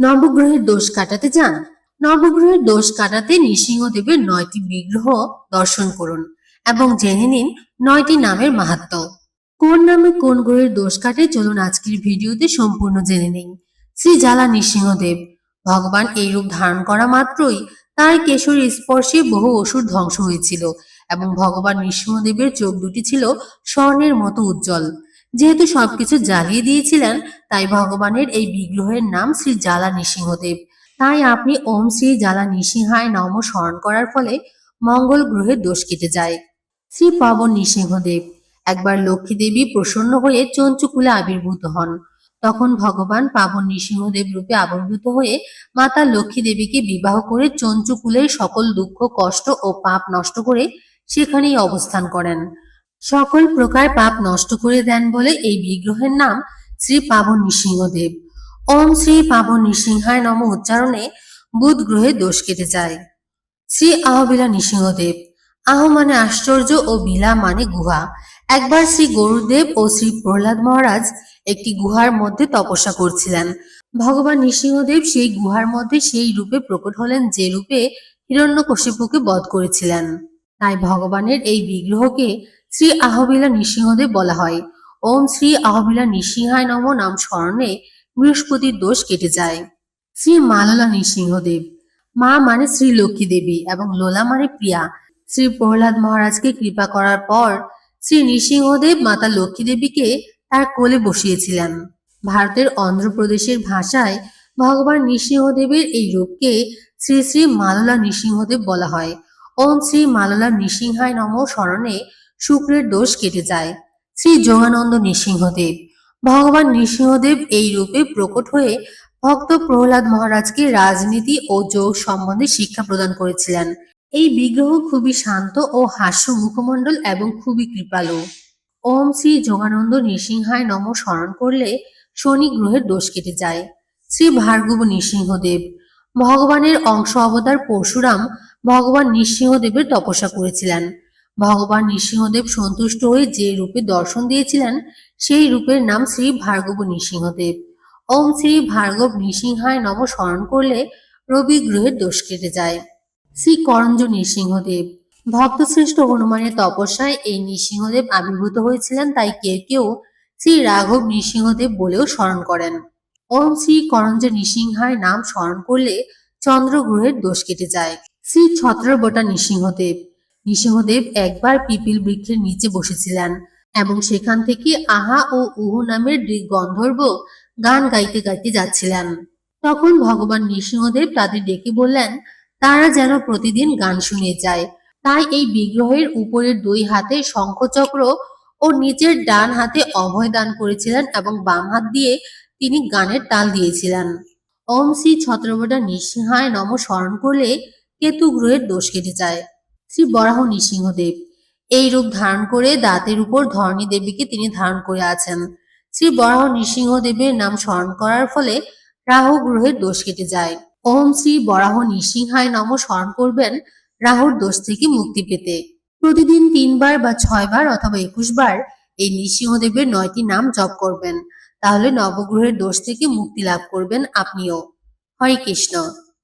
নবগ্রহের দোষ কাটাতে যান। নবগ্রহের দোষ কাটাতে নৃসিংহদেবের 9টি বিগ্রহ দর্শন করুন এবং জেনে নিন 9টি নামের মাহাত্ম্য। কোন নামে কোন গ্রহের দোষ কাটে চলুন আজকের ভিডিওতে সম্পূর্ণ জেনে নিন। শ্রী জ্বালা নৃসিংহদেব। ভগবান এই রূপ ধারণ করা মাত্রই তার কেশরীর স্পর্শে বহু অসুর ধ্বংস হয়েছিল এবং ভগবান নৃসিংহদেবের চোখ দুটি ছিল স্বর্ণের মতো উজ্জ্বল। যেহেতু সবকিছু জ্বালিয়ে দিয়েছিলেন, তাই ভগবানের এই বিগ্রহের নাম শ্রী জ্বালা নৃসিংহদেব। তাই আপনি ওম শ্রী জ্বালা নৃসিংহায় নম স্মরণ করার ফলে মঙ্গল গ্রহের দোষ কেটে যায়। শ্রী পাবন নৃসিংহদেব। একবার লক্ষ্মী দেবী প্রসন্ন হয়ে চঞ্চুকুলে আবির্ভূত হন। তখন ভগবান পাবন নৃসিংহদেব রূপে আবির্ভূত হয়ে মাতা লক্ষ্মী দেবীকে বিবাহ করে চঞ্চুকুলের সকল দুঃখ কষ্ট ও পাপ নষ্ট করে সেখানেই অবস্থান করেন। সকল প্রকার পাপ নষ্ট করে দেন বলে এই বিগ্রহের নাম শ্রী পাবন নৃসিংহদেব। ওম শ্রী পাবন নৃসিংহায় নম উচ্চারণে বুধ গ্রহের দোষ কেটে যায়। শ্রী আহবিলা নৃসিংহদেব। আহ মানে আশ্চর্য ও বিলা মানে গুহা। একবার শ্রী গরুদেব ও শ্রী প্রহ্লাদ মহারাজ একটি গুহার মধ্যে তপস্যা করছিলেন। ভগবান নৃসিংহদেব সেই গুহার মধ্যে সেই রূপে প্রকট হলেন যে রূপে হিরণ্যকশিপুকে বধ করেছিলেন। তাই ভগবানের এই বিগ্রহকে শ্রী আহবিলা নৃসিংহদেব বলা হয়। ওম শ্রী আহবিলা নৃসিংহায় নম নাম স্মরণে বৃহস্পতির দোষ কেটে যায়। শ্রী মাললা নৃসিংহদেব। মা মানে শ্রী লক্ষ্মী দেবী এবং লোলা মানে প্রিয়া। শ্রী প্রহ্লাদ মহারাজকে কৃপা করার পর শ্রী নৃসিংহদেব মাতা লক্ষ্মী দেবীকে তার কোলে বসিয়েছিলেন। ভারতের অন্ধ্রপ্রদেশের ভাষায় ভগবান নৃসিংহদেবের এই রূপকে শ্রী শ্রী মাললা নৃসিংহদেব বলা হয়। ওম শ্রী মাললা নৃসিংহায় নম স্মরণে শুক্রের দোষ কেটে যায়। শ্রী যোগানন্দ নৃসিংহদেব। ভগবান নৃসিংহদেব এই রূপে প্রকট হয়ে ভক্ত প্রহ্লাদ মহারাজকে রাজনীতি ও যোগ সম্বন্ধে শিক্ষা প্রদান করেছিলেন। এই বিগ্রহ খুবই শান্ত ও হাস্য মুখমণ্ডল এবং খুবই কৃপালু। ওম শ্রী যোগানন্দ নৃসিংহায় নম স্মরণ করলে শনি গ্রহের দোষ কেটে যায়। শ্রী ভার্গব নৃসিংহদেব। ভগবানের অংশ অবতার পরশুরাম ভগবান নৃসিংহদেবের তপস্যা করেছিলেন। ভগবান নৃসিংহদেব সন্তুষ্ট হয়ে যে রূপে দর্শন দিয়েছিলেন সেই রূপের নাম শ্রী ভার্গব নৃসিংহদেব। ওম শ্রী ভার্গব নৃসিংহায় নম স্মরণ করলে রবি গ্রহের দোষ কেটে যায়। শ্রী করঞ্জ নৃসিংহদেব। ভক্তশ্রেষ্ঠ হনুমানের তপস্যায় এই নৃসিংহদেব আবির্ভূত হয়েছিলেন, তাই কেউ কেউ শ্রী রাঘব নৃসিংহদেব বলেও স্মরণ করেন। ওম শ্রী করঞ্জ নৃসিংহায় নাম স্মরণ করলে চন্দ্র গ্রহের দোষ কেটে যায়। শ্রী ছত্রবটা নৃসিংহদেব। নৃসিংহদেব একবার পিপিল বৃক্ষের নিচে বসেছিলেন এবং সেখান থেকে আহা ও উহু নামের গন্ধর্ব গান গাইতে গাইতে যাচ্ছিলেন। তখন ভগবান নৃসিংহদেব তাদের ডেকে বললেন তারা যেন প্রতিদিন গান শুনে যায়। তাই এই বিগ্রহের উপরের 2 হাতে শঙ্খচক্র ও নিচের ডান হাতে অভয় দান করেছিলেন এবং বাম হাত দিয়ে তিনি গানের তাল দিয়েছিলেন। ওম শ্রী ছত্রবটা নৃসিংহায় নম স্মরণ করলে কেতু গ্রহের দোষ কেটে যায়। শ্রী বরাহ নৃসিংহদেব। এই রূপ ধারণ করে দাঁতের উপর ধরণী দেবীকে তিনি ধারণ করে আছেন। শ্রী বরাহ নৃসিংহদেবের নাম স্মরণ করার ফলে রাহু গ্রহের দোষ কেটে যায়। ওম শ্রী বরাহ নৃসিংহায় নম স্মরণ করবেন রাহুর দোষ থেকে মুক্তি পেতে। প্রতিদিন 3 বার বা 6 বার অথবা 21 বার এই নৃসিংহদেবের 9টি নাম জপ করবেন। তাহলে নবগ্রহের দোষ থেকে মুক্তি লাভ করবেন আপনিও। হরে কৃষ্ণ।